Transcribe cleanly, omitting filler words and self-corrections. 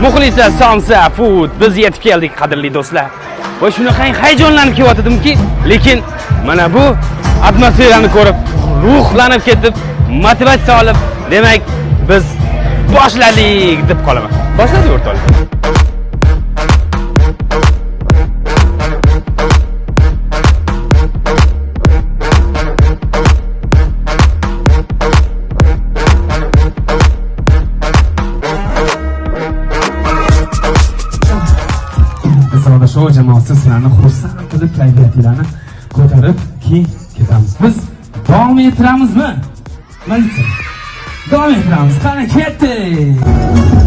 Muxlisa Samsa Food biz yetib keldik qadrli do'stlar. Va shunaqa hayajonlanib kelyotdimki, lekin mana bu atmosferani ko'rib, ruhlanib ketib, motivatsiya olib, demak biz boshladik deb qolaman. Boshladik o'rtoqlar. Show jamoasi sizlarni xursand qilib, kayfiyatingizni ko'tarib keyin ketamiz. Biz davom ettiramizmi? Mayli. Davom ettiramiz. Qani ketdik.